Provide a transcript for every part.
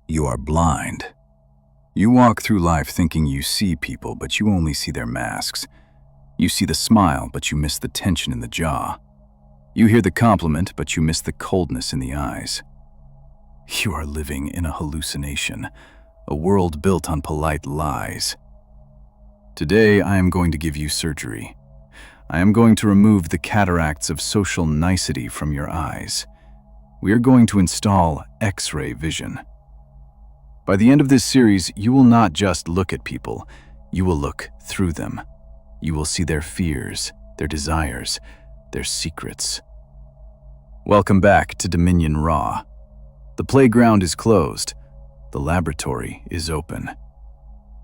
You are blind. You walk through life thinking you see people, but you only see their masks. You see the smile, but you miss the tension in the jaw. You hear the compliment, but you miss the coldness in the eyes. You are living in a hallucination, a world built on polite lies. Today, I am going to give you surgery. I am going to remove the cataracts of social nicety from your eyes. We are going to install X-ray vision. By the end of this series, you will not just look at people, you will look through them. You will see their fears, their desires, their secrets. Welcome back to Dominion Raw. The playground is closed, the laboratory is open,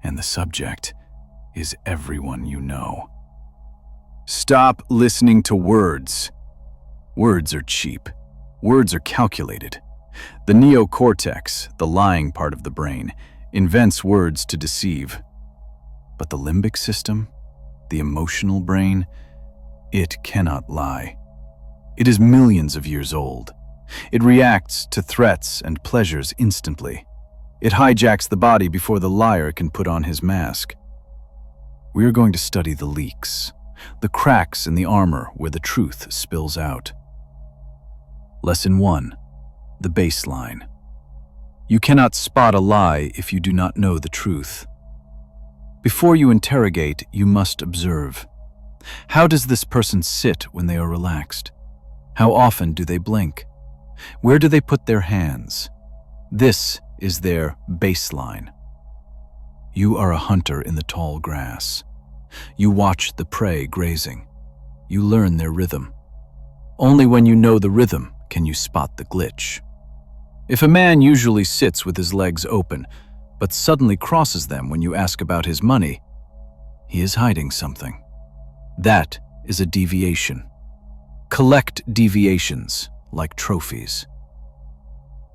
and the subject is everyone you know. Stop listening to words. Words are cheap. Words are calculated. The neocortex, the lying part of the brain, invents words to deceive. But the limbic system, the emotional brain, it cannot lie. It is millions of years old. It reacts to threats and pleasures instantly. It hijacks the body before the liar can put on his mask. We are going to study the leaks, the cracks in the armor where the truth spills out. Lesson 1. The baseline. You cannot spot a lie if you do not know the truth. Before you interrogate, you must observe. How does this person sit when they are relaxed? How often do they blink? Where do they put their hands? This is their baseline. You are a hunter in the tall grass. You watch the prey grazing. You learn their rhythm. Only when you know the rhythm can you spot the glitch. If a man usually sits with his legs open, but suddenly crosses them when you ask about his money, he is hiding something. That is a deviation. Collect deviations like trophies.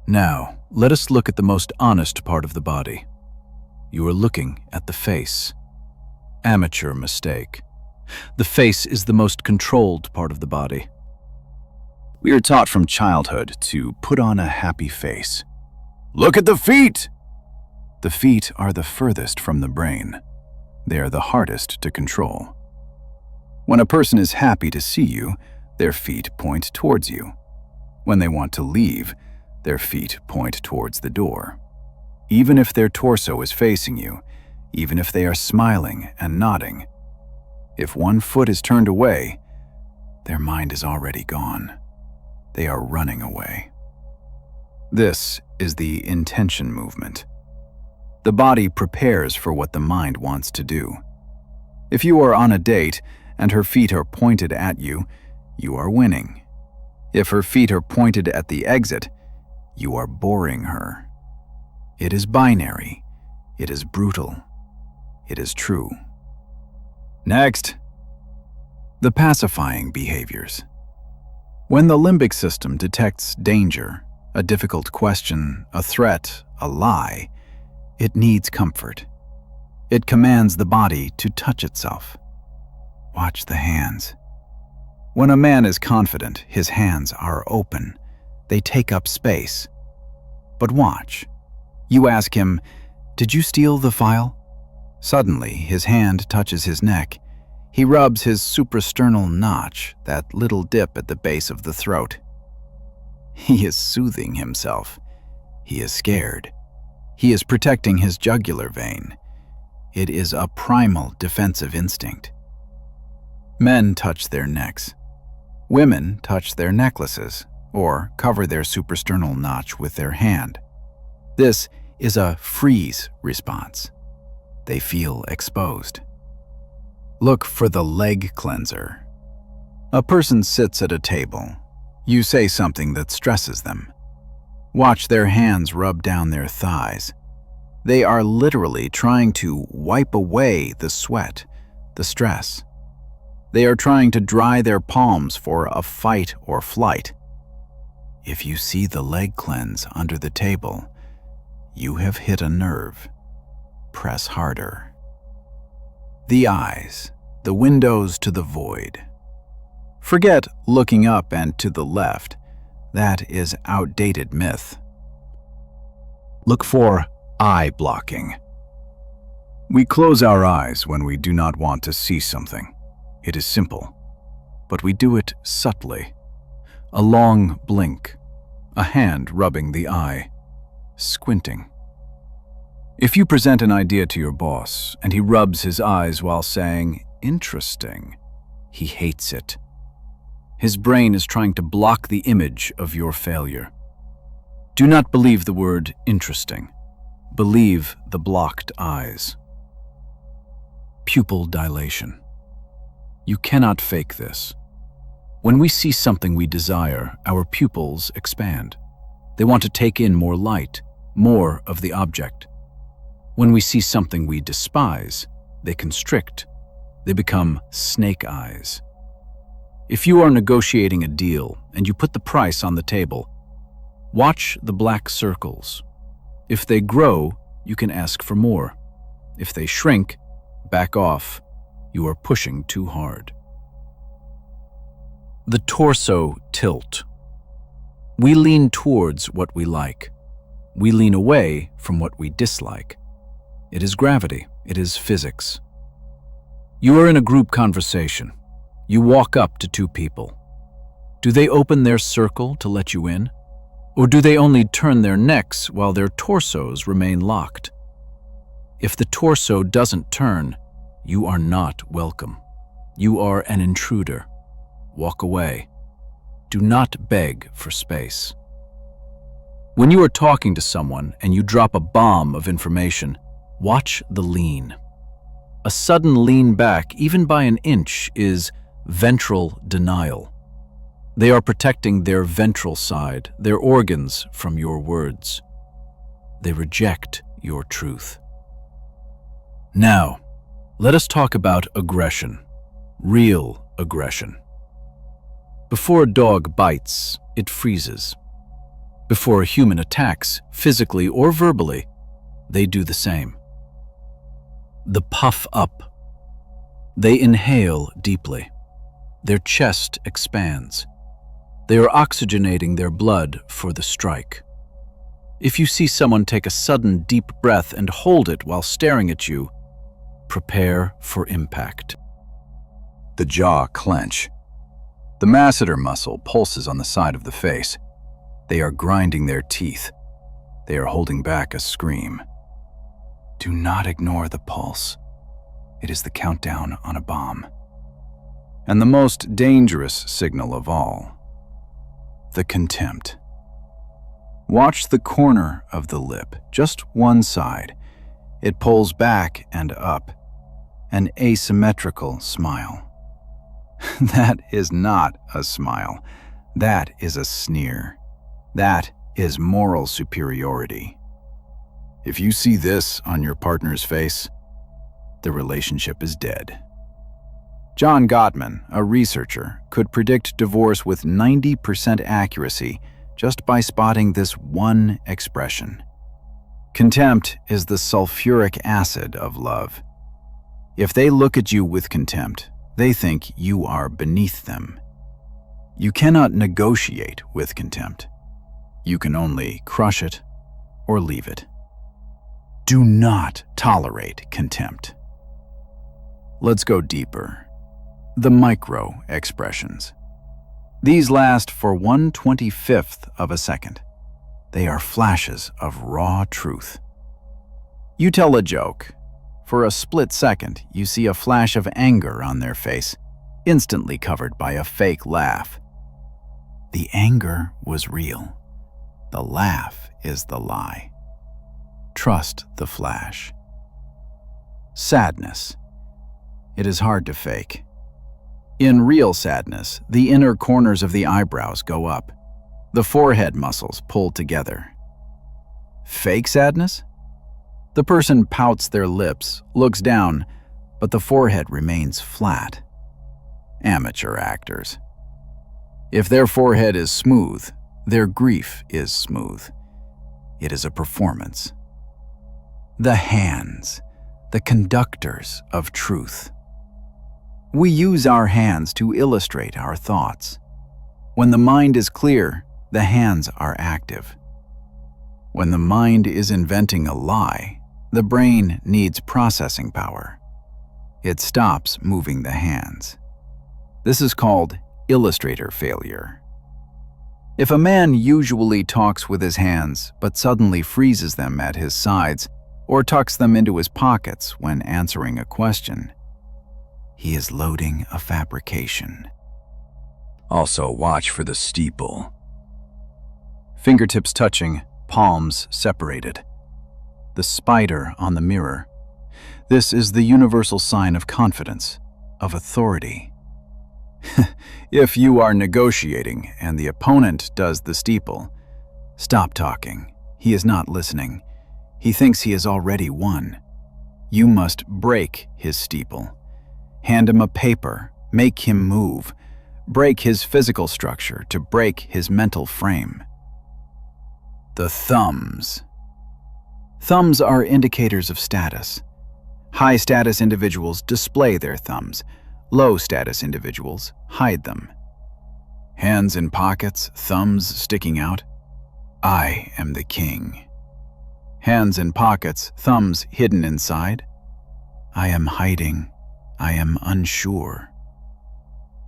Now, let us look at the most honest part of the body. You are looking at the face. Amateur mistake. The face is the most controlled part of the body. We are taught from childhood to put on a happy face. Look at the feet! The feet are the furthest from the brain. They are the hardest to control. When a person is happy to see you, their feet point towards you. When they want to leave, their feet point towards the door. Even if their torso is facing you, even if they are smiling and nodding, if one foot is turned away, their mind is already gone. They are running away. This is the intention movement. The body prepares for what the mind wants to do. If you are on a date and her feet are pointed at you, you are winning. If her feet are pointed at the exit, you are boring her. It is binary. It is brutal. It is true. Next. The pacifying behaviors. When the limbic system detects danger, a difficult question, a threat, a lie, it needs comfort. It commands the body to touch itself. Watch the hands. When a man is confident, his hands are open. They take up space. But watch. You ask him, "Did you steal the file?" Suddenly, his hand touches his neck. He rubs his suprasternal notch, that little dip at the base of the throat. He is soothing himself. He is scared. He is protecting his jugular vein. It is a primal defensive instinct. Men touch their necks. Women touch their necklaces or cover their suprasternal notch with their hand. This is a freeze response. They feel exposed. Look for the leg cleanser. A person sits at a table. You say something that stresses them. Watch their hands rub down their thighs. They are literally trying to wipe away the sweat, the stress. They are trying to dry their palms for a fight or flight. If you see the leg cleanse under the table, you have hit a nerve. Press harder. The eyes, the windows to the void. Forget looking up and to the left. That is outdated myth. Look for eye blocking. We close our eyes when we do not want to see something. It is simple, but we do it subtly. A long blink, a hand rubbing the eye, squinting. If you present an idea to your boss and he rubs his eyes while saying, "Interesting," he hates it. His brain is trying to block the image of your failure. Do not believe the word interesting. Believe the blocked eyes. Pupil dilation. You cannot fake this. When we see something we desire, our pupils expand. They want to take in more light, more of the object. When we see something we despise, they constrict. They become snake eyes. If you are negotiating a deal and you put the price on the table, watch the black circles. If they grow, you can ask for more. If they shrink, back off. You are pushing too hard. The torso tilt. We lean towards what we like. We lean away from what we dislike. It is gravity. It is physics. You are in a group conversation. You walk up to two people. Do they open their circle to let you in? Or do they only turn their necks while their torsos remain locked? If the torso doesn't turn, you are not welcome. You are an intruder. Walk away. Do not beg for space. When you are talking to someone and you drop a bomb of information, watch the lean. A sudden lean back, even by an inch, is ventral denial. They are protecting their ventral side, their organs, from your words. They reject your truth. Now, let us talk about aggression, real aggression. Before a dog bites, it freezes. Before a human attacks, physically or verbally, they do the same. The puff up. They inhale deeply. Their chest expands. They are oxygenating their blood for the strike. If you see someone take a sudden deep breath and hold it while staring at you, prepare for impact. The jaw clench. The masseter muscle pulses on the side of the face. They are grinding their teeth. They are holding back a scream. Do not ignore the pulse. It is the countdown on a bomb. And the most dangerous signal of all, the contempt. Watch the corner of the lip, just one side. It pulls back and up, an asymmetrical smile. That is not a smile. That is a sneer. That is moral superiority. If you see this on your partner's face, the relationship is dead. John Gottman, a researcher, could predict divorce with 90% accuracy just by spotting this one expression. Contempt is the sulfuric acid of love. If they look at you with contempt, they think you are beneath them. You cannot negotiate with contempt. You can only crush it or leave it. Do not tolerate contempt. Let's go deeper. The micro expressions. These last for 1/25th of a second. They are flashes of raw truth. You tell a joke. For a split second, you see a flash of anger on their face, instantly covered by a fake laugh. The anger was real. The laugh is the lie. Trust the flash. Sadness. It is hard to fake. In real sadness, the inner corners of the eyebrows go up. The forehead muscles pull together. Fake sadness? The person pouts their lips, looks down, but the forehead remains flat. Amateur actors. If their forehead is smooth, their grief is smooth. It is a performance. The hands, the conductors of truth. We use our hands to illustrate our thoughts. When the mind is clear, the hands are active. When the mind is inventing a lie, the brain needs processing power. It stops moving the hands. This is called illustrator failure. If a man usually talks with his hands but suddenly freezes them at his sides or tucks them into his pockets when answering a question, he is loading a fabrication. Also, watch for the steeple. Fingertips touching, palms separated. The spider on the mirror. This is the universal sign of confidence, of authority. If you are negotiating and the opponent does the steeple, stop talking. He is not listening. He thinks he has already won. You must break his steeple. Hand him a paper, make him move, break his physical structure to break his mental frame. The thumbs. Thumbs are indicators of status. High-status individuals display their thumbs. Low-status individuals hide them. Hands in pockets, thumbs sticking out. I am the king. Hands in pockets, thumbs hidden inside. I am hiding. I am unsure.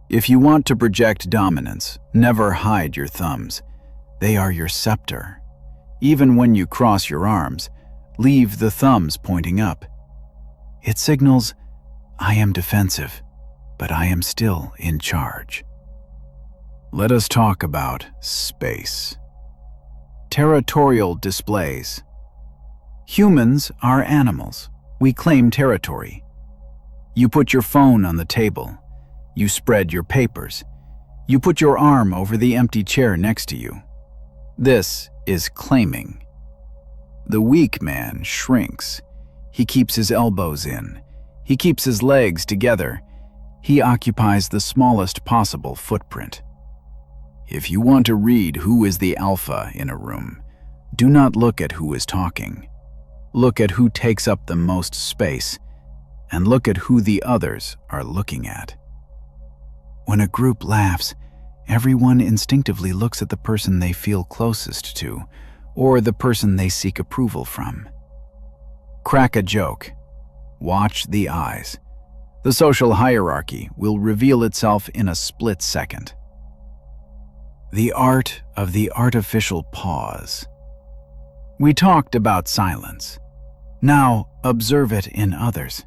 If you want to project dominance, never hide your thumbs. They are your scepter. Even when you cross your arms, leave the thumbs pointing up. It signals, I am defensive, but I am still in charge. Let us talk about space. Territorial displays. Humans are animals. We claim territory. You put your phone on the table. You spread your papers. You put your arm over the empty chair next to you. This is claiming. The weak man shrinks. He keeps his elbows in. He keeps his legs together. He occupies the smallest possible footprint. If you want to read who is the alpha in a room, do not look at who is talking. Look at who takes up the most space, and look at who the others are looking at. When a group laughs, everyone instinctively looks at the person they feel closest to, or the person they seek approval from. Crack a joke. Watch the eyes. The social hierarchy will reveal itself in a split second. The art of the artificial pause. We talked about silence. Now observe it in others.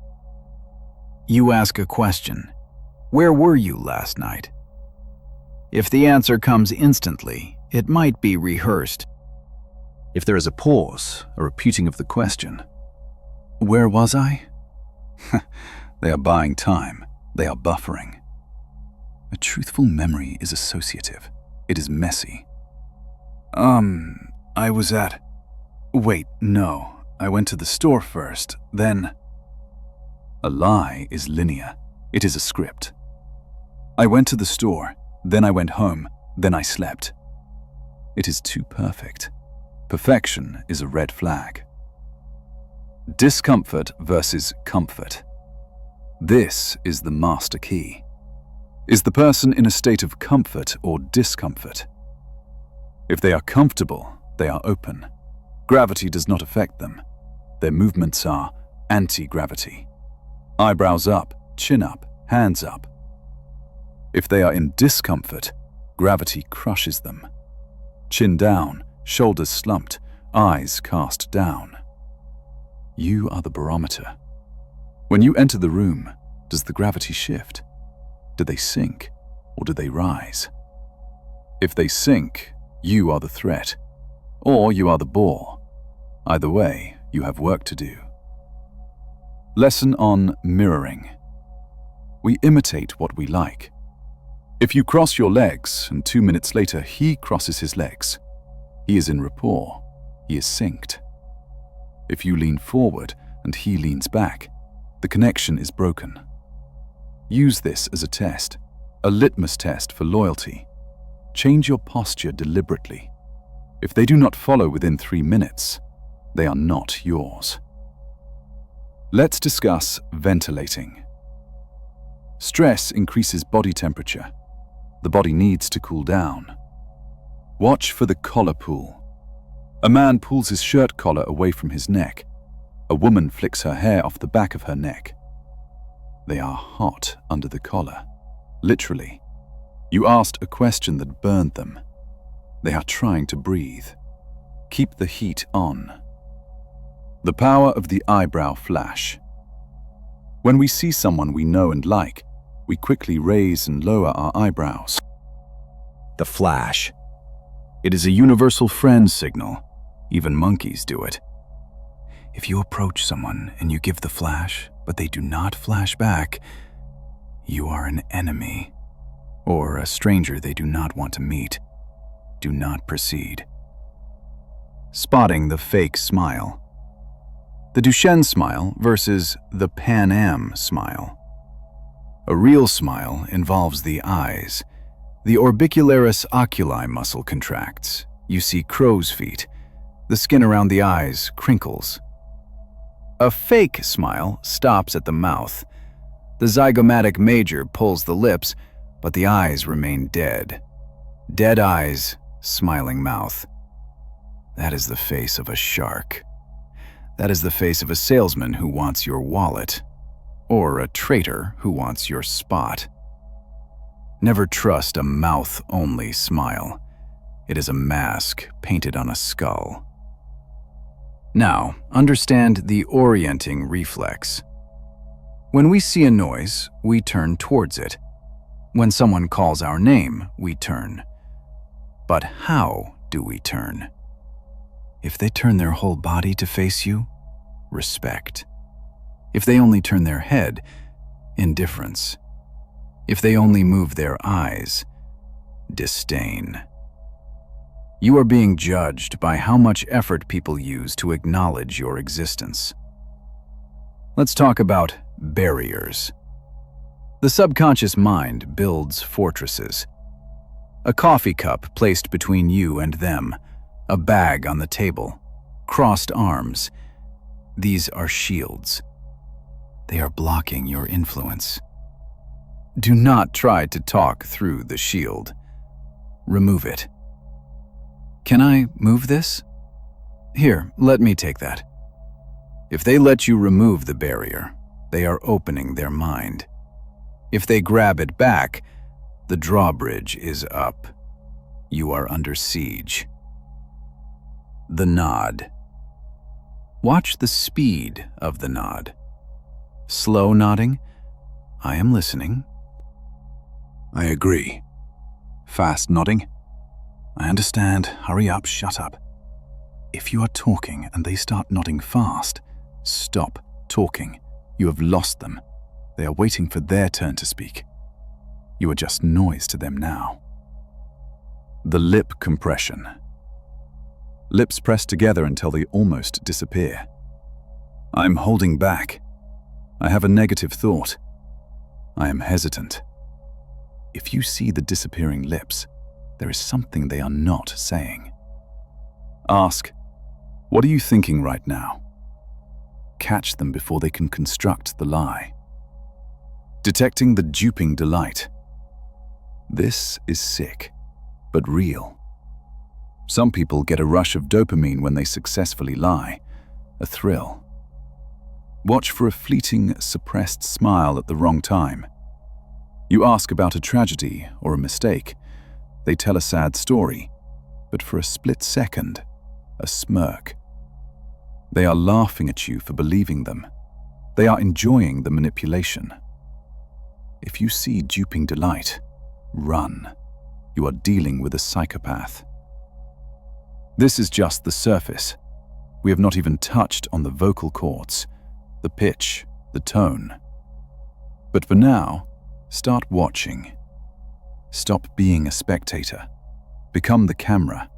You ask a question. Where were you last night? If the answer comes instantly, it might be rehearsed. If there is a pause, a repeating of the question, where was I? They are buying time. They are buffering. A truthful memory is associative. It is messy. I was at... Wait, no. I went to the store first, then... A lie is linear. It is a script. I went to the store, then I went home, then I slept. It is too perfect. Perfection is a red flag. Discomfort versus comfort. This is the master key. Is the person in a state of comfort or discomfort? If they are comfortable, they are open. Gravity does not affect them. Their movements are anti-gravity. Eyebrows up, chin up, hands up. If they are in discomfort, gravity crushes them. Chin down, shoulders slumped, eyes cast down. You are the barometer. When you enter the room, does the gravity shift? Do they sink, or do they rise? If they sink, you are the threat, or you are the bore. Either way, you have work to do. Lesson on mirroring. We imitate what we like. If you cross your legs and 2 minutes later he crosses his legs, he is in rapport, he is synced. If you lean forward and he leans back, the connection is broken. Use this as a test, a litmus test for loyalty. Change your posture deliberately. If they do not follow within 3 minutes, they are not yours. Let's discuss ventilating. Stress increases body temperature. The body needs to cool down. Watch for the collar pull. A man pulls his shirt collar away from his neck. A woman flicks her hair off the back of her neck. They are hot under the collar. Literally. You asked a question that burned them. They are trying to breathe. Keep the heat on. The power of the eyebrow flash. When we see someone we know and like, we quickly raise and lower our eyebrows. The flash. It is a universal friend signal. Even monkeys do it. If you approach someone and you give the flash, but they do not flash back, you are an enemy, or a stranger they do not want to meet. Do not proceed. Spotting the fake smile. The Duchenne smile versus the Pan Am smile. A real smile involves the eyes. The orbicularis oculi muscle contracts. You see crow's feet. The skin around the eyes crinkles. A fake smile stops at the mouth. The zygomatic major pulls the lips, but the eyes remain dead. Dead eyes, smiling mouth. That is the face of a shark. That is the face of a salesman who wants your wallet, or a traitor who wants your spot. Never trust a mouth-only smile. It is a mask painted on a skull. Now, understand the orienting reflex. When we see a noise, we turn towards it. When someone calls our name, we turn. But how do we turn? If they turn their whole body to face you, respect. If they only turn their head, indifference. If they only move their eyes, disdain. You are being judged by how much effort people use to acknowledge your existence. Let's talk about barriers. The subconscious mind builds fortresses. A coffee cup placed between you and them, a bag on the table, crossed arms. These are shields. They are blocking your influence. Do not try to talk through the shield. Remove it. Can I move this? Here, let me take that. If they let you remove the barrier, they are opening their mind. If they grab it back, the drawbridge is up. You are under siege. The nod. Watch the speed of the nod. Slow nodding. I am listening. I agree. Fast nodding. I understand. Hurry up, shut up. If you are talking and they start nodding fast, stop talking. You have lost them. They are waiting for their turn to speak. You are just noise to them now. The lip compression. Lips pressed together until they almost disappear. I'm holding back. I have a negative thought. I am hesitant. If you see the disappearing lips, there is something they are not saying. Ask, what are you thinking right now? Catch them before they can construct the lie. Detecting the duping delight. This is sick, but real. Some people get a rush of dopamine when they successfully lie, a thrill. Watch for a fleeting, suppressed smile at the wrong time. You ask about a tragedy or a mistake. They tell a sad story, but for a split second, a smirk. They are laughing at you for believing them. They are enjoying the manipulation. If you see duping delight, run. You are dealing with a psychopath. This is just the surface. We have not even touched on the vocal cords, the pitch, the tone. But for now, start watching. Stop being a spectator. Become the camera.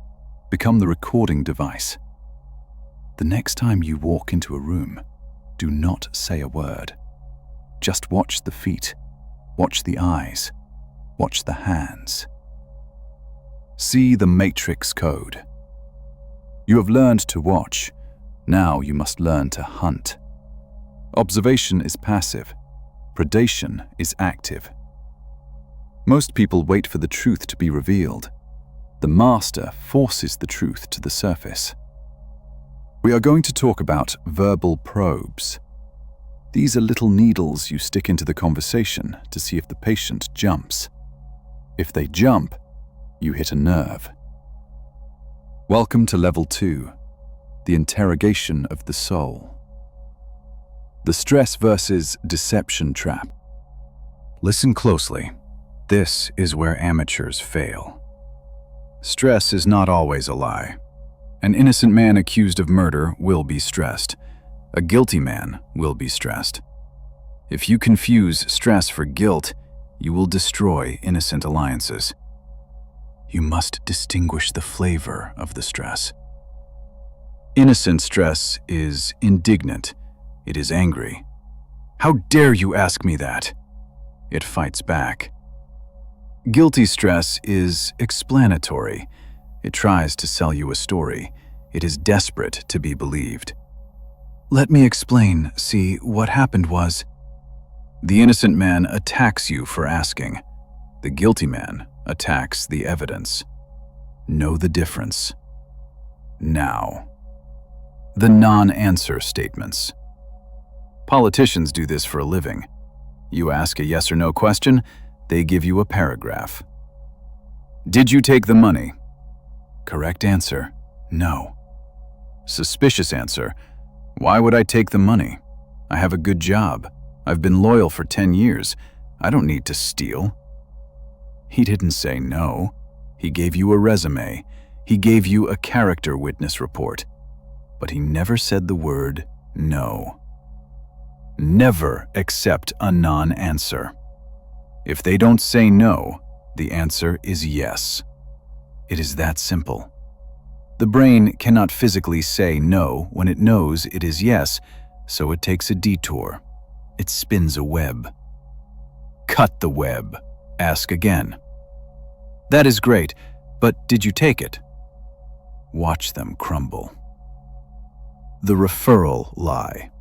Become the recording device. The next time you walk into a room, do not say a word. Just watch the feet. Watch the eyes. Watch the hands. See the matrix code. You have learned to watch. Now you must learn to hunt. Observation is passive. Predation is active. Most people wait for the truth to be revealed. The master forces the truth to the surface. We are going to talk about verbal probes. These are little needles you stick into the conversation to see if the patient jumps. If they jump, you hit a nerve. Welcome to Level 2, the interrogation of the soul. The stress versus deception trap. Listen closely. This is where amateurs fail. Stress is not always a lie. An innocent man accused of murder will be stressed. A guilty man will be stressed. If you confuse stress for guilt, you will destroy innocent alliances. You must distinguish the flavor of the stress. Innocent stress is indignant. It is angry. How dare you ask me that? It fights back. Guilty stress is explanatory. It tries to sell you a story. It is desperate to be believed. Let me explain. See, what happened was... The innocent man attacks you for asking. The guilty man attacks the evidence. Know the difference. Now. The non-answer statements. Politicians do this for a living. You ask a yes or no question, they give you a paragraph. Did you take the money? Correct answer, no. Suspicious answer, why would I take the money? I have a good job. I've been loyal for 10 years. I don't need to steal. He didn't say no. He gave you a resume. He gave you a character witness report. But he never said the word no. Never accept a non-answer. If they don't say no, the answer is yes. It is that simple. The brain cannot physically say no when it knows it is yes, so it takes a detour. It spins a web. Cut the web. Ask again. That is great, but did you take it? Watch them crumble. The referral lie.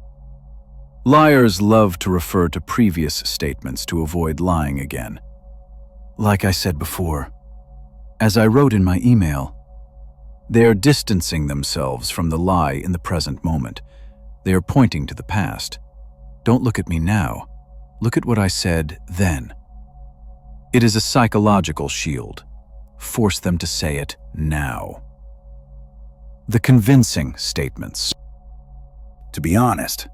Liars love to refer to previous statements to avoid lying again. Like I said before, as I wrote in my email, they are distancing themselves from the lie in the present moment. They are pointing to the past. Don't look at me now. Look at what I said then. It is a psychological shield. Force them to say it now. The convincing statements. To be honest,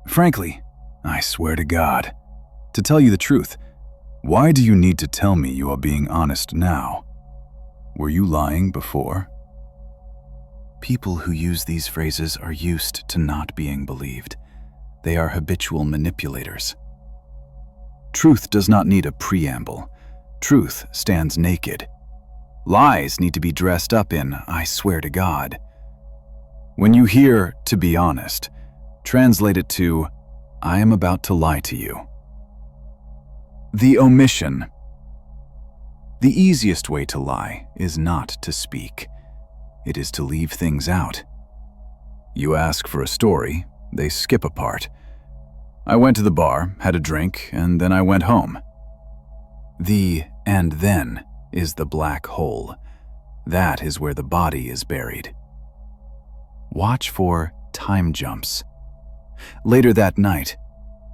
frankly, I swear to God, to tell you the truth, why do you need to tell me you are being honest now? Were you lying before? People who use these phrases are used to not being believed. They are habitual manipulators. Truth does not need a preamble. Truth stands naked. Lies need to be dressed up in, I swear to God. When you hear, to be honest, translate it to, I am about to lie to you. The omission. The easiest way to lie is not to speak. It is to leave things out. You ask for a story, they skip a part. I went to the bar, had a drink, and then I went home. The "and then" is the black hole. That is where the body is buried. Watch for time jumps. Later that night,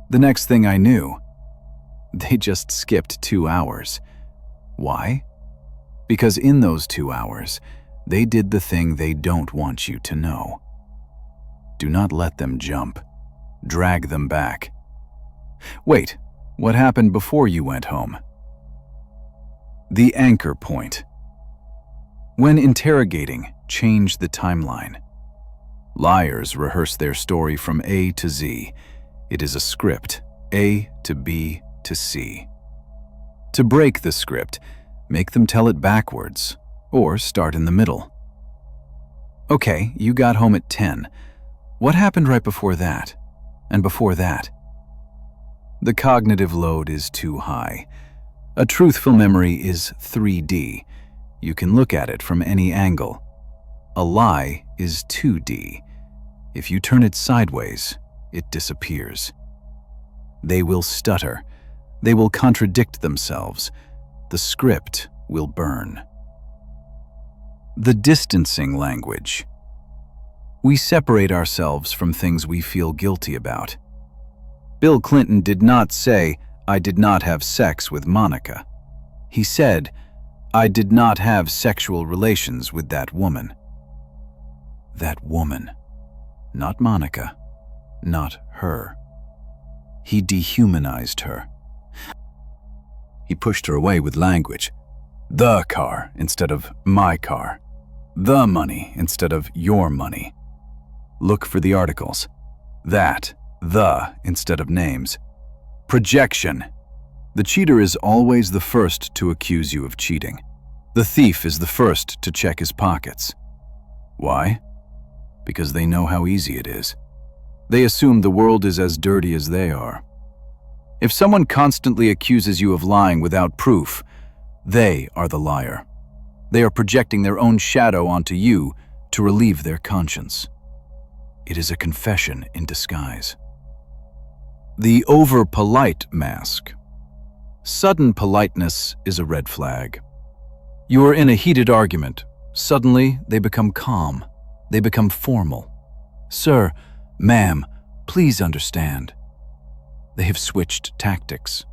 the next thing I knew, they just skipped 2 hours. Why? Because in those 2 hours, they did the thing they don't want you to know. Do not let them jump. Drag them back. Wait, what happened before you went home? The anchor point. When interrogating, change the timeline. Liars rehearse their story from A to Z. It is a script, A to B to C. To break the script, make them tell it backwards, or start in the middle. Okay, you got home at 10. What happened right before that? And before that? The cognitive load is too high. A truthful memory is 3D. You can look at it from any angle. A lie is 2D. If you turn it sideways, it disappears. They will stutter. They will contradict themselves. The script will burn. The distancing language. We separate ourselves from things we feel guilty about. Bill Clinton did not say, "I did not have sex with Monica." He said, "I did not have sexual relations with that woman." That woman. Not Monica. Not her. He dehumanized her. He pushed her away with language. The car instead of my car. The money instead of your money. Look for the articles. That, the instead of names. Projection. The cheater is always the first to accuse you of cheating. The thief is the first to check his pockets. Why? Because they know how easy it is. They assume the world is as dirty as they are. If someone constantly accuses you of lying without proof, they are the liar. They are projecting their own shadow onto you to relieve their conscience. It is a confession in disguise. The over-polite mask. Sudden politeness is a red flag. You are in a heated argument. Suddenly, they become calm. They become formal. "Sir, ma'am, please understand." They have switched tactics.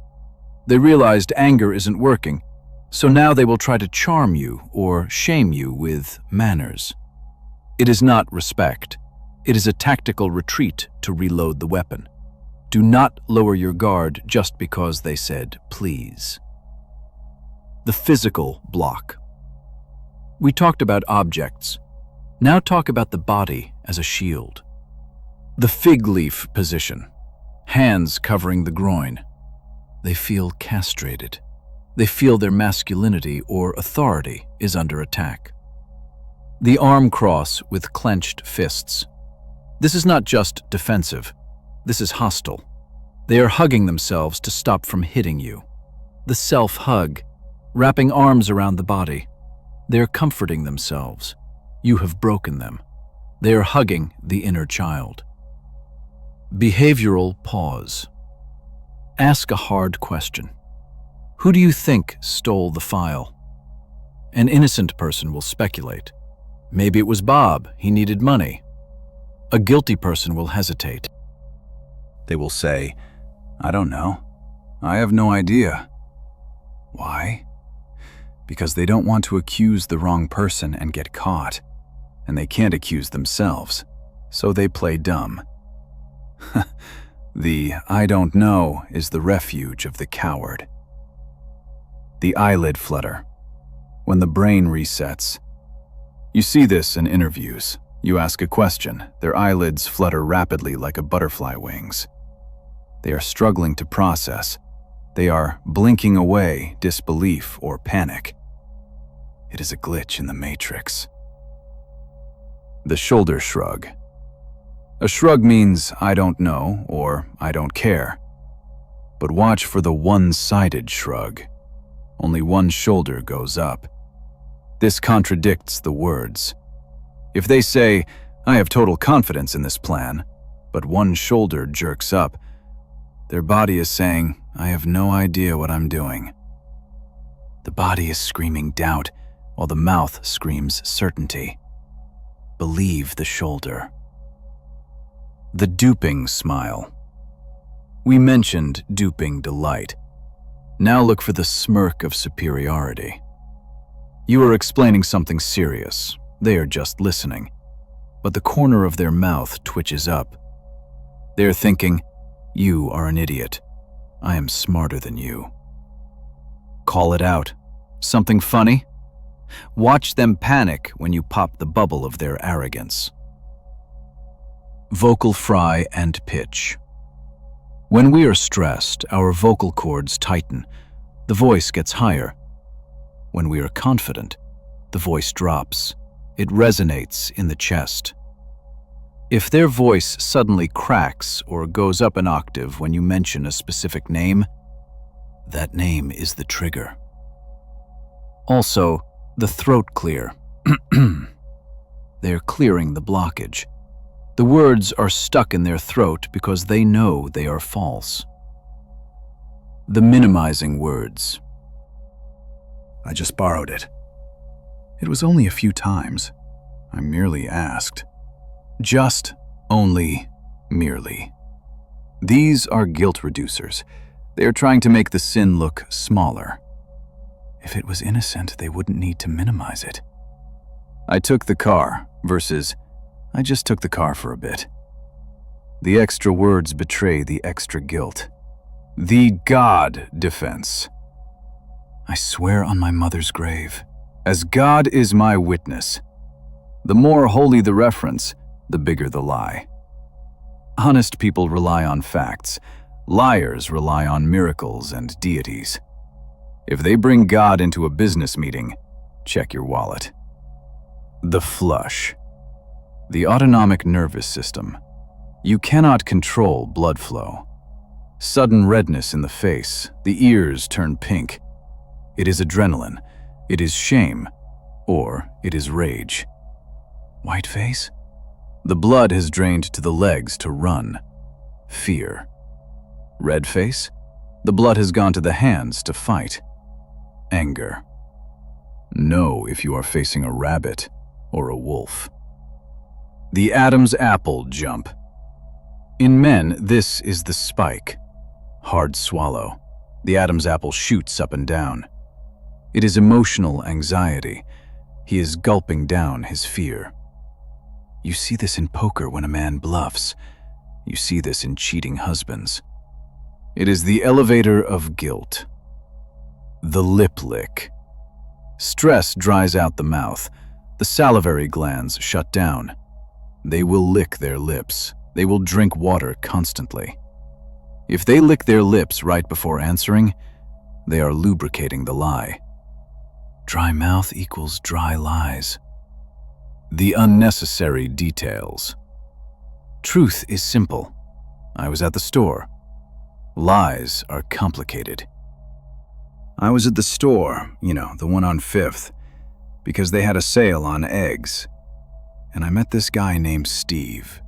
They realized anger isn't working, so now they will try to charm you or shame you with manners. It is not respect. It is a tactical retreat to reload the weapon. Do not lower your guard just because they said please. The physical block. We talked about objects. Now talk about the body as a shield. The fig leaf position. Hands covering the groin. They feel castrated. They feel their masculinity or authority is under attack. The arm cross with clenched fists. This is not just defensive. This is hostile. They are hugging themselves to stop from hitting you. The self-hug, wrapping arms around the body. They are comforting themselves. You have broken them. They are hugging the inner child. Behavioral pause. Ask a hard question. Who do you think stole the file? An innocent person will speculate. Maybe it was Bob, he needed money. A guilty person will hesitate. They will say, "I don't know. I have no idea." Why? Because they don't want to accuse the wrong person and get caught, and they can't accuse themselves, so they play dumb. The "I don't know" is the refuge of the coward. The eyelid flutter. When the brain resets. You see this in interviews. You ask a question, their eyelids flutter rapidly like a butterfly wings. They are struggling to process. They are blinking away disbelief or panic. It is a glitch in the matrix. The shoulder shrug. A shrug means "I don't know" or "I don't care." But watch for the one-sided shrug. Only one shoulder goes up. This contradicts the words. If they say, "I have total confidence in this plan," but one shoulder jerks up, their body is saying, "I have no idea what I'm doing." The body is screaming doubt, while the mouth screams certainty. Believe the shoulder. The duping smile. We mentioned duping delight. Now look for the smirk of superiority. You are explaining something serious. They are just listening. But the corner of their mouth twitches up. They are thinking, "You are an idiot. I am smarter than you." Call it out. Something funny? Watch them panic when you pop the bubble of their arrogance. Vocal fry and pitch. When we are stressed, our vocal cords tighten. The voice gets higher. When we are confident, the voice drops. It resonates in the chest. If their voice suddenly cracks or goes up an octave when you mention a specific name, that name is the trigger. Also, the throat clear. They're clearing the blockage. The words are stuck in their throat because they know they are false. The minimizing words. "I just borrowed it. It was only a few times. I merely asked." Just, only, merely. These are guilt reducers. They are trying to make the sin look smaller. If it was innocent, they wouldn't need to minimize it. I took the car versus I just took the car for a bit. The extra words betray the extra guilt. The God defense. I swear on my mother's grave, as God is my witness. The more holy the reference, the bigger the lie. Honest people rely on facts. Liars rely on miracles and deities. If they bring God into a business meeting, check your wallet. The flush. The autonomic nervous system. You cannot control blood flow. Sudden redness in the face, the ears turn pink. It is adrenaline, it is shame, or it is rage. White face? The blood has drained to the legs to run. Fear. Red face? The blood has gone to the hands to fight. Anger. Know if you are facing a rabbit or a wolf. The Adam's apple jump. In men, this is the spike. Hard swallow. The Adam's apple shoots up and down. It is emotional anxiety. He is gulping down his fear. You see this in poker when a man bluffs. You see this in cheating husbands. It is the elevator of guilt. The lip lick. Stress dries out the mouth. The salivary glands shut down. They will lick their lips. They will drink water constantly. If they lick their lips right before answering, they are lubricating the lie. Dry mouth equals dry lies. The unnecessary details. Truth is simple. I was at the store. Lies are complicated. I was at the store, the one on 5th, because they had a sale on eggs. And I met this guy named Steve.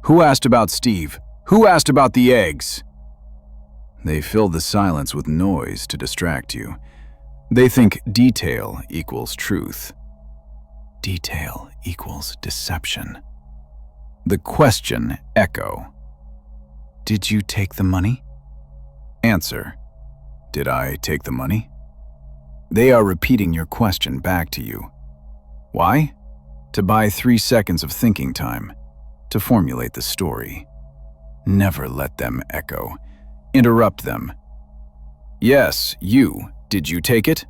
Who asked about Steve? Who asked about the eggs? They fill the silence with noise to distract you. They think detail equals truth. Detail equals deception. The question echo. Did you take the money? Answer. Did I take the money? They are repeating your question back to you. Why? To buy 3 seconds of thinking time, to formulate the story. Never let them echo. Interrupt them. Yes, you. Did you take it?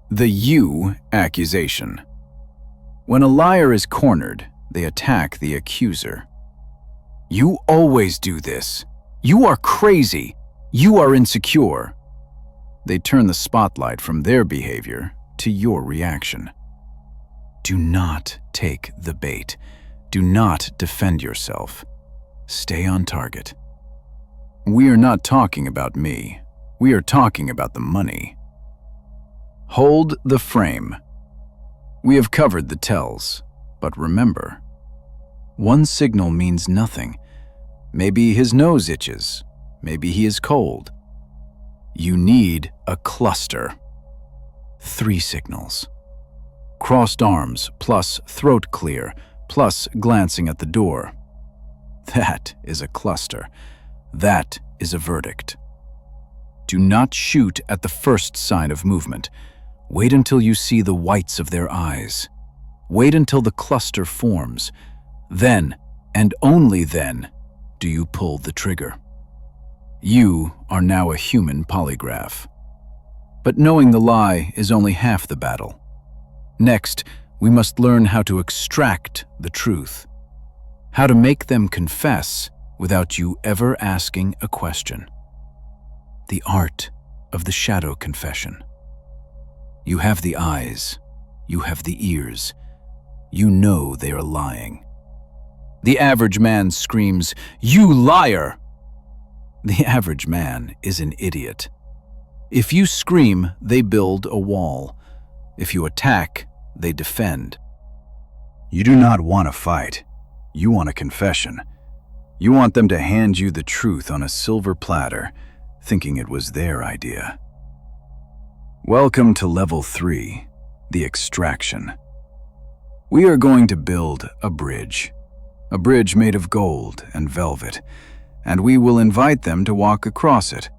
The you accusation. When a liar is cornered, they attack the accuser. You always do this. You are crazy. You are insecure. They turn the spotlight from their behavior to your reaction. Do not take the bait. Do not defend yourself. Stay on target. We are not talking about me. We are talking about the money. Hold the frame. We have covered the tells, but remember, one signal means nothing. Maybe his nose itches. Maybe he is cold. You need a cluster. 3 signals. Crossed arms plus throat clear plus glancing at the door. That is a cluster. That is a verdict. Do not shoot at the first sign of movement. Wait until you see the whites of their eyes. Wait until the cluster forms. Then, and only then, do you pull the trigger. You are now a human polygraph. But knowing the lie is only half the battle. Next, we must learn how to extract the truth. How to make them confess without you ever asking a question. The art of the shadow confession. You have the eyes. You have the ears. You know they are lying. The average man screams, "You liar!" The average man is an idiot. If you scream, they build a wall. If you attack, they defend. You do not want a fight. You want a confession. You want them to hand you the truth on a silver platter, thinking it was their idea. Welcome to Level 3, the extraction. We are going to build a bridge. a bridge made of gold and velvet, and we will invite them to walk across it,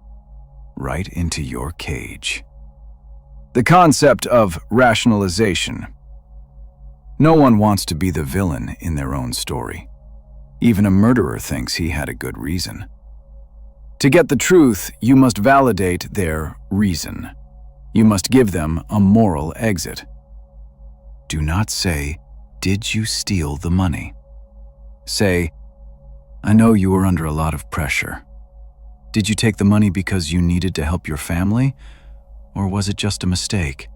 right into your cage. The concept of rationalization. No one wants to be the villain in their own story. Even a murderer thinks he had a good reason. To get the truth, you must validate their reason. You must give them a moral exit. Do not say, "Did you steal the money?" Say, "I know you were under a lot of pressure. Did you take the money because you needed to help your family, or was it just a mistake?"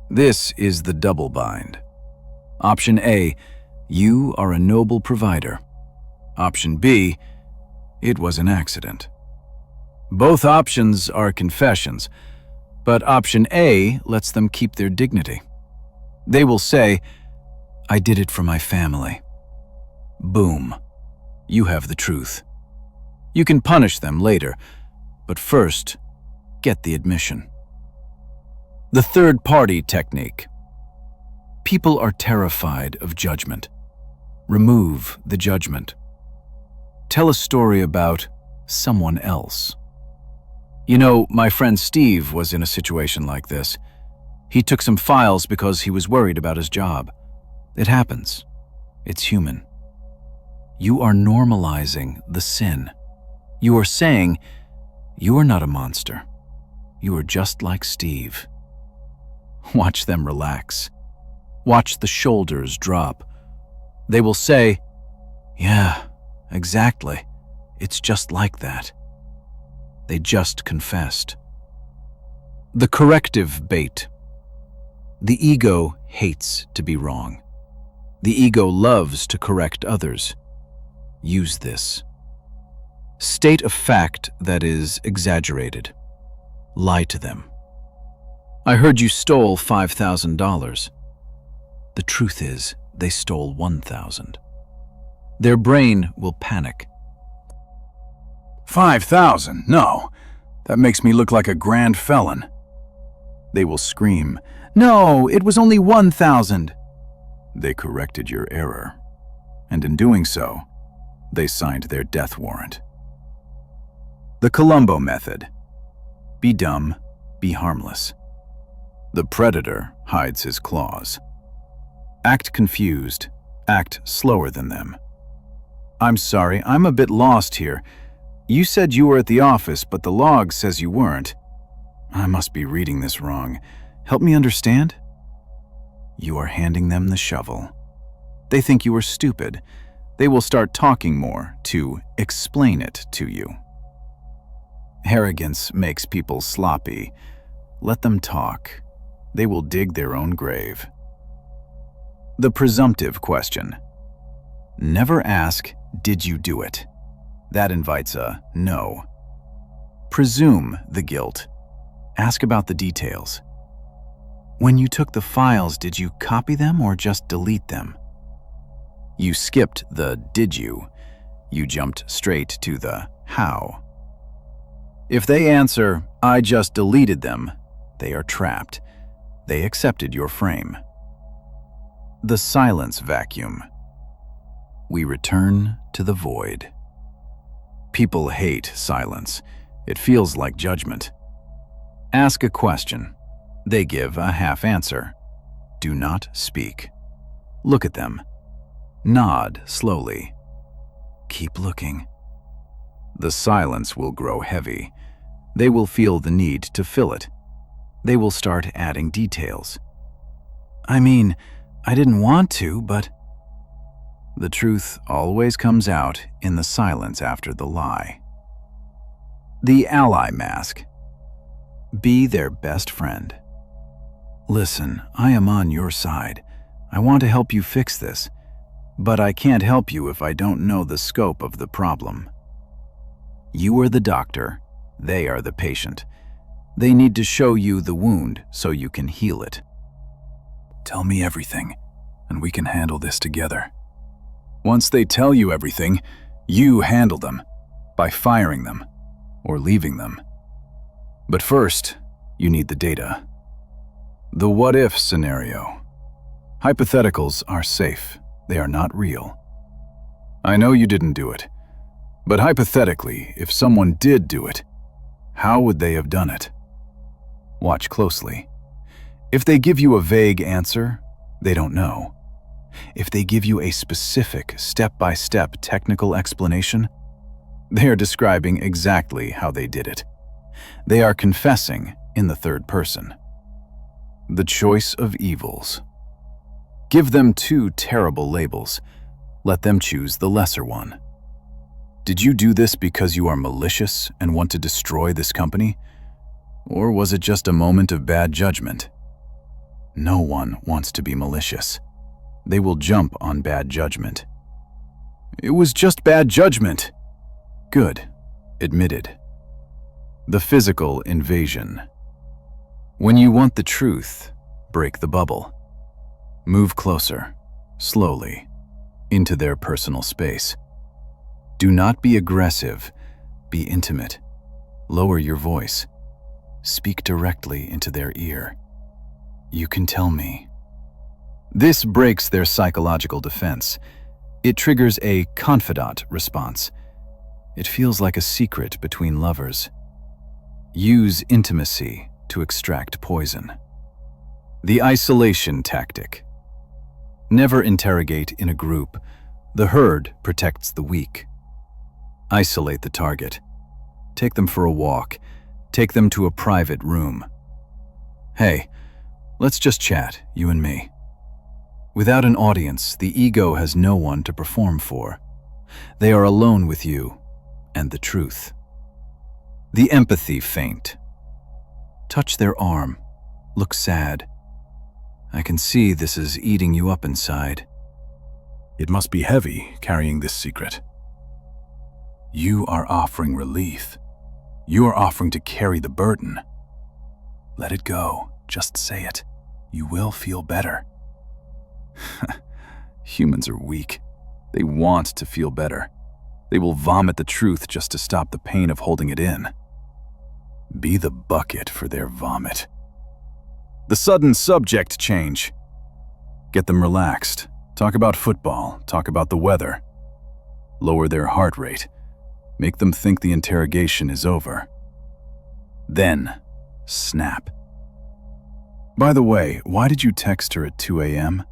This is the double bind. Option A, you are a noble provider. Option B, it was an accident. Both options are confessions, but option A lets them keep their dignity. They will say, "I did it for my family." Boom. You have the truth. You can punish them later, but first, get the admission. The third-party technique. People are terrified of judgment. Remove the judgment. Tell a story about someone else. You know, my friend Steve was in a situation like this. He took some files because he was worried about his job. It happens. It's human. You are normalizing the sin. You are saying, you are not a monster. You are just like Steve. Watch them relax. Watch the shoulders drop. They will say, "Yeah, exactly. It's just like that." They just confessed. The corrective bait. The ego hates to be wrong. The ego loves to correct others. Use this. State a fact that is exaggerated. Lie to them. "I heard you stole $5,000. The truth is, they stole 1,000. Their brain will panic. 5,000? No. That makes me look like a grand felon. They will scream, "No, it was only 1,000. They corrected your error, and in doing so, they signed their death warrant. The Columbo method. Be dumb, be harmless. The predator hides his claws. Act confused, act slower than them. "I'm sorry, I'm a bit lost here. You said you were at the office, but the log says you weren't. I must be reading this wrong. Help me understand?" You are handing them the shovel. They think you are stupid. They will start talking more to explain it to you. Arrogance makes people sloppy. Let them talk. They will dig their own grave. The presumptive question. Never ask, "Did you do it?" That invites a no. Presume the guilt. Ask about the details. When you took the files, did you copy them or just delete them? You skipped the "did you." You jumped straight to the "how." If they answer, "I just deleted them," they are trapped. They accepted your frame. The silence vacuum. We return to the void. People hate silence. It feels like judgment. Ask a question. They give a half answer. Do not speak. Look at them. Nod slowly. Keep looking. The silence will grow heavy. They will feel the need to fill it. They will start adding details. "I mean, I didn't want to, but..." The truth always comes out in the silence after the lie. The ally mask. Be their best friend. "Listen, I am on your side. I want to help you fix this, but I can't help you if I don't know the scope of the problem." You are the doctor. They are the patient. They need to show you the wound so you can heal it. "Tell me everything, and we can handle this together." Once they tell you everything, you handle them by firing them or leaving them. But first, you need the data. The what-if scenario. Hypotheticals are safe. They are not real. I know you didn't do it, but hypothetically, if someone did do it, how would they have done it? Watch closely. If they give you a vague answer, they don't know. If they give you a specific, step-by-step technical explanation, they are describing exactly how they did it. They are confessing in the third person. The choice of evils. Give them two terrible labels. Let them choose the lesser one. Did you do this because you are malicious and want to destroy this company? Or was it just a moment of bad judgment? No one wants to be malicious. They will jump on bad judgment. It was just bad judgment. Good. Admitted. The physical invasion. When you want the truth, break the bubble. Move closer, slowly, into their personal space. Do not be aggressive, be intimate. Lower your voice. Speak directly into their ear. You can tell me. This breaks their psychological defense. It triggers a confidant response. It feels like a secret between lovers. Use intimacy to extract poison. The isolation tactic. Never interrogate in a group. The herd protects the weak. Isolate the target. Take them for a walk. Take them to a private room. Hey, let's just chat, you and me. Without an audience, the ego has no one to perform for. They are alone with you and the truth. The empathy feint. Touch their arm. Look sad. I can see this is eating you up inside. It must be heavy carrying this secret. You are offering relief. You are offering to carry the burden. Let it go. Just say it. You will feel better. Humans are weak. They want to feel better. They will vomit the truth just to stop the pain of holding it in. Be the bucket for their vomit. The sudden subject change. Get them relaxed. Talk about football. Talk about the weather. Lower their heart rate. Make them think the interrogation is over. Then, snap. By the way, why did you text her at 2 a.m.?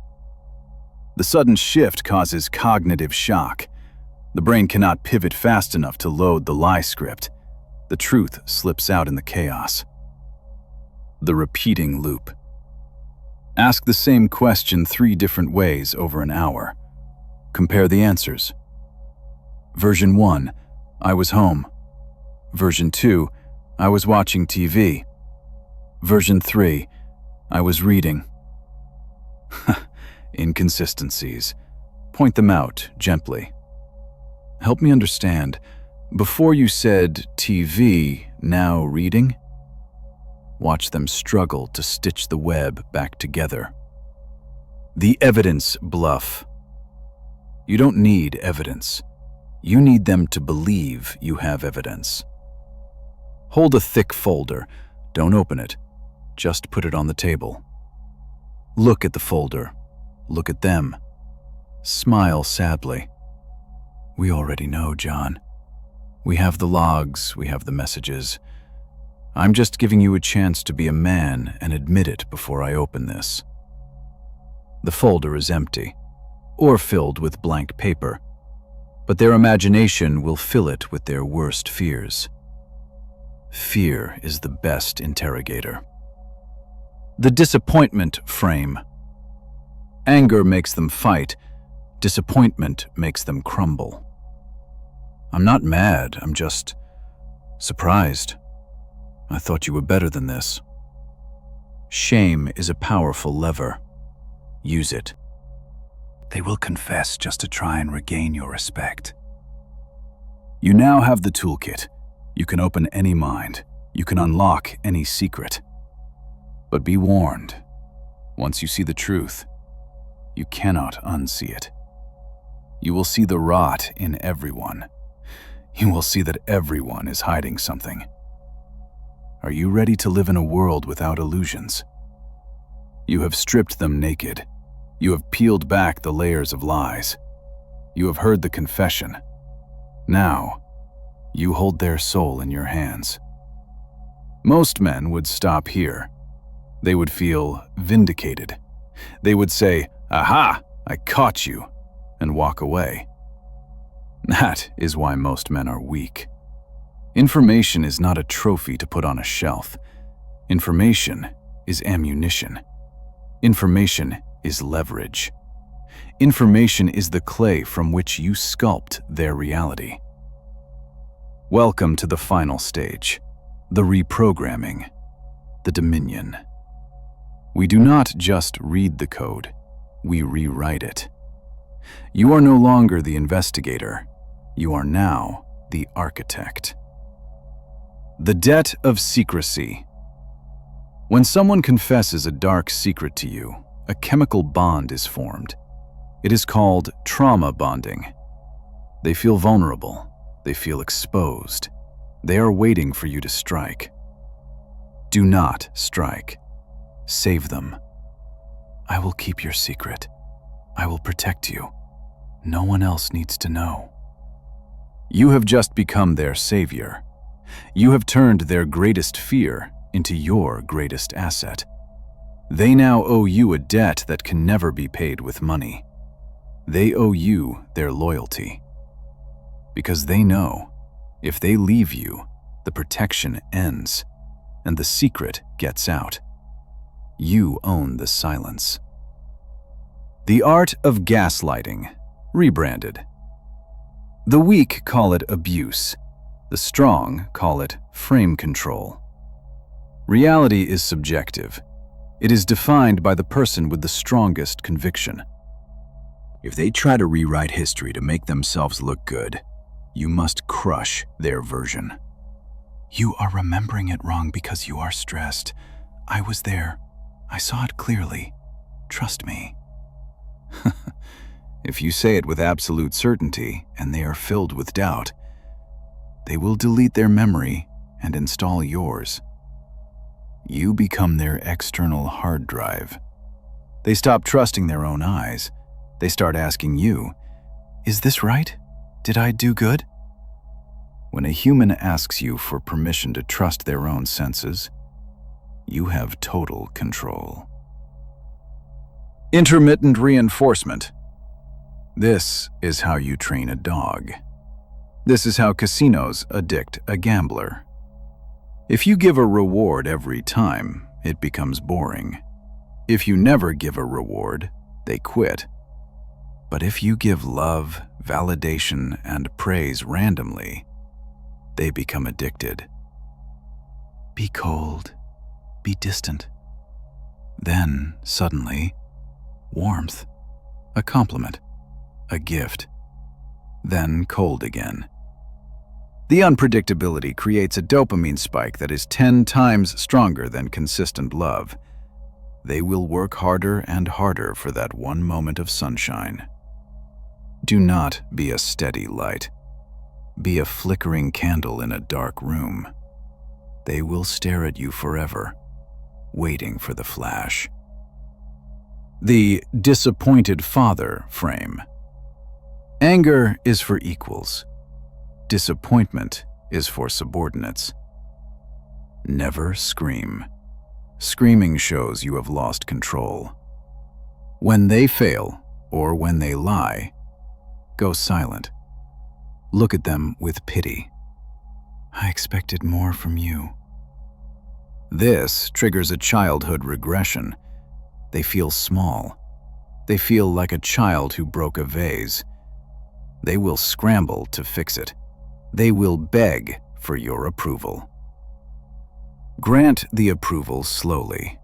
The sudden shift causes cognitive shock. The brain cannot pivot fast enough to load the lie script. The truth slips out in the chaos. The repeating loop. Ask the same question 3 different ways over an hour. Compare the answers. Version 1, I was home. Version 2, I was watching TV. Version 3, I was reading. Inconsistencies. Point them out gently. Help me understand. Before you said TV, now reading? Watch them struggle to stitch the web back together. The evidence bluff. You don't need evidence. You need them to believe you have evidence. Hold a thick folder. Don't open it. Just put it on the table. Look at the folder. Look at them. Smile sadly. We already know, John. We have the logs, we have the messages. I'm just giving you a chance to be a man and admit it before I open this. The folder is empty, or filled with blank paper, but their imagination will fill it with their worst fears. Fear is the best interrogator. The disappointment frame. Anger makes them fight. Disappointment makes them crumble. I'm not mad, I'm just surprised. I thought you were better than this. Shame is a powerful lever. Use it. They will confess just to try and regain your respect. You now have the toolkit. You can open any mind. You can unlock any secret. But be warned, once you see the truth, you cannot unsee it. You will see the rot in everyone. You will see that everyone is hiding something. Are you ready to live in a world without illusions? You have stripped them naked. You have peeled back the layers of lies. You have heard the confession. Now, you hold their soul in your hands. Most men would stop here. They would feel vindicated. They would say, "Aha, I caught you," and walk away. That is why most men are weak. Information is not a trophy to put on a shelf. Information is ammunition. Information is leverage. Information is the clay from which you sculpt their reality. Welcome to the final stage, the reprogramming, the dominion. We do not just read the code, we rewrite it. You are no longer the investigator, you are now the architect. The debt of secrecy. When someone confesses a dark secret to you, a chemical bond is formed. It is called trauma bonding. They feel vulnerable. They feel exposed. They are waiting for you to strike. Do not strike. Save them. I will keep your secret. I will protect you. No one else needs to know. You have just become their savior. You have turned their greatest fear into your greatest asset. They now owe you a debt that can never be paid with money. They owe you their loyalty. Because they know, if they leave you, the protection ends, and the secret gets out. You own the silence. The art of gaslighting, rebranded. The weak call it abuse. The strong call it frame control. Reality is subjective. It is defined by the person with the strongest conviction. If they try to rewrite history to make themselves look good, you must crush their version. You are remembering it wrong because you are stressed. I was there. I saw it clearly. Trust me. If you say it with absolute certainty and they are filled with doubt, they will delete their memory and install yours. You become their external hard drive. They stop trusting their own eyes. They start asking you, "Is this right? Did I do good?" When a human asks you for permission to trust their own senses, you have total control. Intermittent reinforcement. This is how you train a dog. This is how casinos addict a gambler. If you give a reward every time, it becomes boring. If you never give a reward, they quit. But if you give love, validation, and praise randomly, they become addicted. Be cold, be distant. Then, suddenly, warmth, a compliment, a gift. Then cold again. The unpredictability creates a dopamine spike that is 10 times stronger than consistent love. They will work harder and harder for that one moment of sunshine. Do not be a steady light. Be a flickering candle in a dark room. They will stare at you forever, waiting for the flash. The disappointed father frame. Anger is for equals. Disappointment is for subordinates. Never scream. Screaming shows you have lost control. When they fail, or when they lie, go silent. Look at them with pity. I expected more from you. This triggers a childhood regression. They feel small. They feel like a child who broke a vase. They will scramble to fix it. They will beg for your approval. Grant the approval slowly.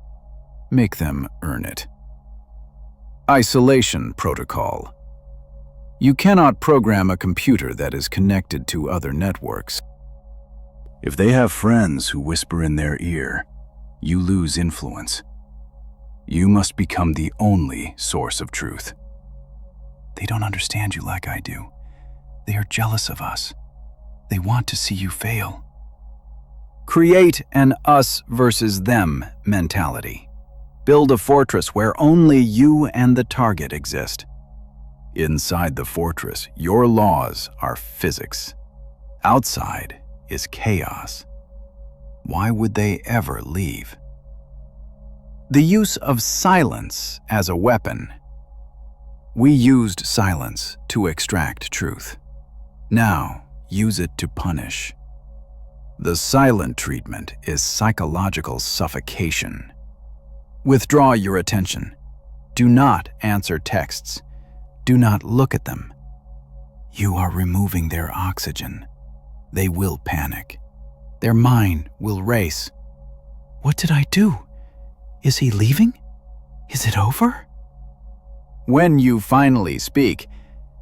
Make them earn it. Isolation protocol. You cannot program a computer that is connected to other networks. If they have friends who whisper in their ear, you lose influence. You must become the only source of truth. They don't understand you like I do. They are jealous of us. They want to see you fail. Create an us versus them mentality. Build a fortress where only you and the target exist. Inside the fortress, your laws are physics. Outside is chaos. Why would they ever leave? The use of silence as a weapon. We used silence to extract truth. Now, use it to punish. The silent treatment is psychological suffocation. Withdraw your attention. Do not answer texts. Do not look at them. You are removing their oxygen. They will panic. Their mind will race. What did I do? Is he leaving? Is it over? When you finally speak,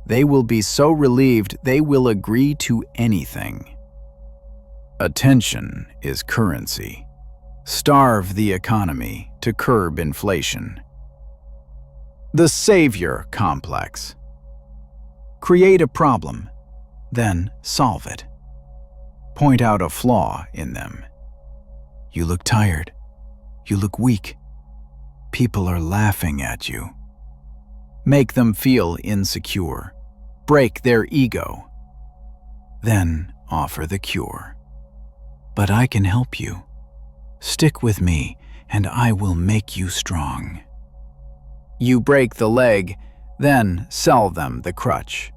they will be so relieved they will agree to anything. Attention is currency. Starve the economy to curb inflation. The savior complex. Create a problem, then solve it. Point out a flaw in them. You look tired. You look weak. People are laughing at you. Make them feel insecure. Break their ego. Then offer the cure. But I can help you. Stick with me, and I will make you strong. You break the leg, then sell them the crutch.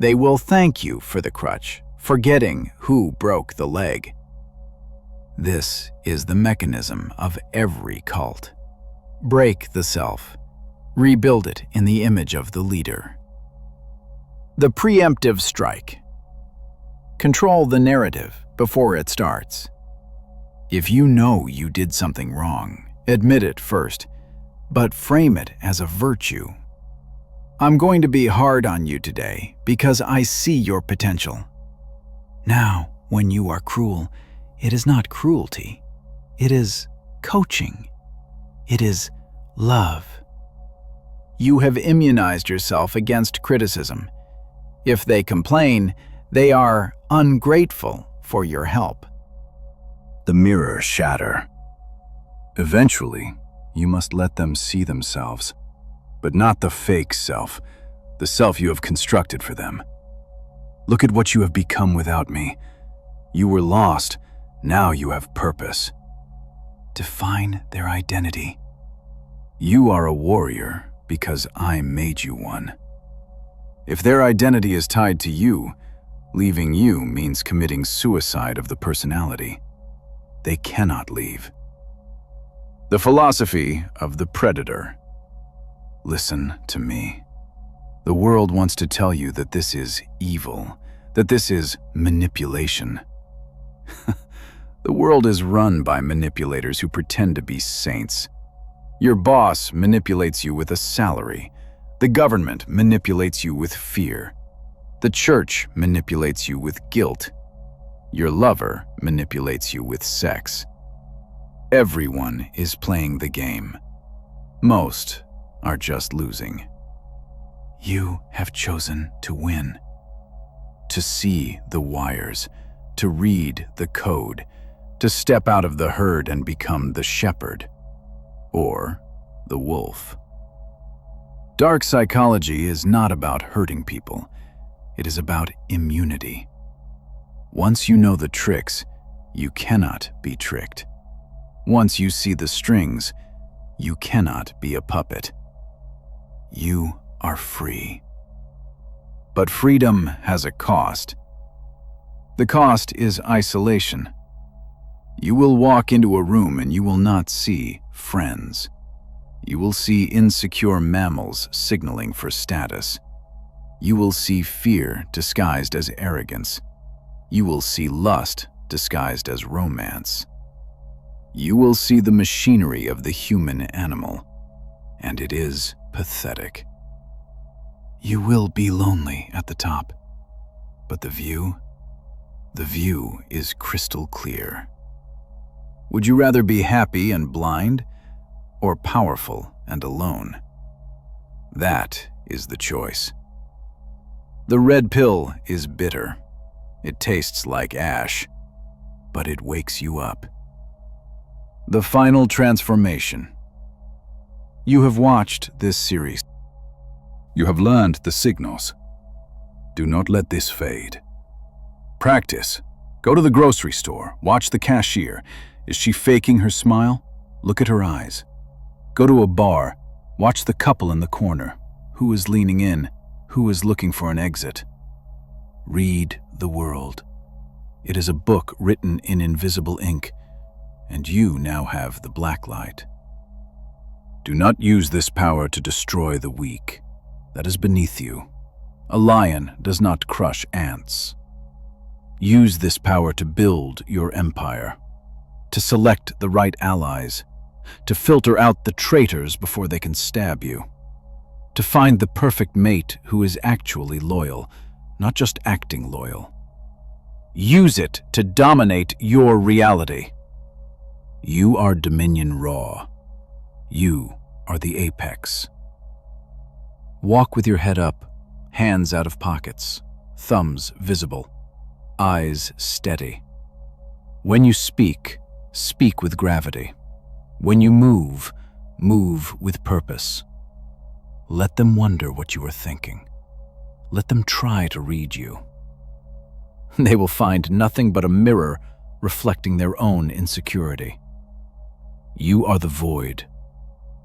They will thank you for the crutch, forgetting who broke the leg. This is the mechanism of every cult. Break the self. Rebuild it in the image of the leader. The preemptive strike. Control the narrative before it starts. If you know you did something wrong, admit it first, but frame it as a virtue. I'm going to be hard on you today because I see your potential. Now, when you are cruel, it is not cruelty. It is coaching. It is love. You have immunized yourself against criticism. If they complain, they are ungrateful for your help. The mirror shatter. Eventually, you must let them see themselves, but not the fake self, the self you have constructed for them. Look at what you have become without me. You were lost, now you have purpose. Define their identity. You are a warrior because I made you one. If their identity is tied to you, leaving you means committing suicide of the personality. They cannot leave. The philosophy of the predator. Listen to me. The world wants to tell you that this is evil, that this is manipulation. The world is run by manipulators who pretend to be saints. Your boss manipulates you with a salary. The government manipulates you with fear. The church manipulates you with guilt. Your lover manipulates you with sex. Everyone is playing the game. Most are just losing. You have chosen to win. To see the wires, to read the code, to step out of the herd and become the shepherd, or the wolf. Dark psychology is not about hurting people. It is about immunity. Once you know the tricks, you cannot be tricked. Once you see the strings, you cannot be a puppet. You are free. But freedom has a cost. The cost is isolation. You will walk into a room and you will not see friends. You will see insecure mammals signaling for status. You will see fear disguised as arrogance. You will see lust disguised as romance. You will see the machinery of the human animal, and it is pathetic. You will be lonely at the top, but the view is crystal clear. Would you rather be happy and blind, or powerful and alone? That is the choice. The red pill is bitter. It tastes like ash, but it wakes you up. The final transformation. You have watched this series. You have learned the signals. Do not let this fade. Practice. Go to the grocery store. Watch the cashier. Is she faking her smile? Look at her eyes. Go to a bar. Watch the couple in the corner. Who is leaning in? Who is looking for an exit? Read the world. It is a book written in invisible ink, and you now have the black light. Do not use this power to destroy the weak. That is beneath you. A lion does not crush ants. Use this power to build your empire, to select the right allies, to filter out the traitors before they can stab you, to find the perfect mate who is actually loyal, not just acting loyal. Use it to dominate your reality. You are Dominion Raw. You are the apex. Walk with your head up, hands out of pockets, thumbs visible, eyes steady. When you speak, speak with gravity. When you move, move with purpose. Let them wonder what you are thinking. Let them try to read you. They will find nothing but a mirror reflecting their own insecurity. You are the void.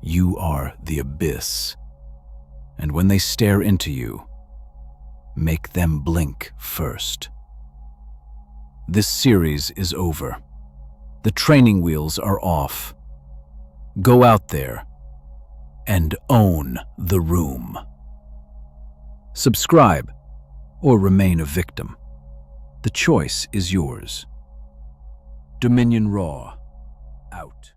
You are the abyss. And when they stare into you, make them blink first. This series is over. The training wheels are off. Go out there and own the room. Subscribe or remain a victim. The choice is yours. Dominion Raw, out.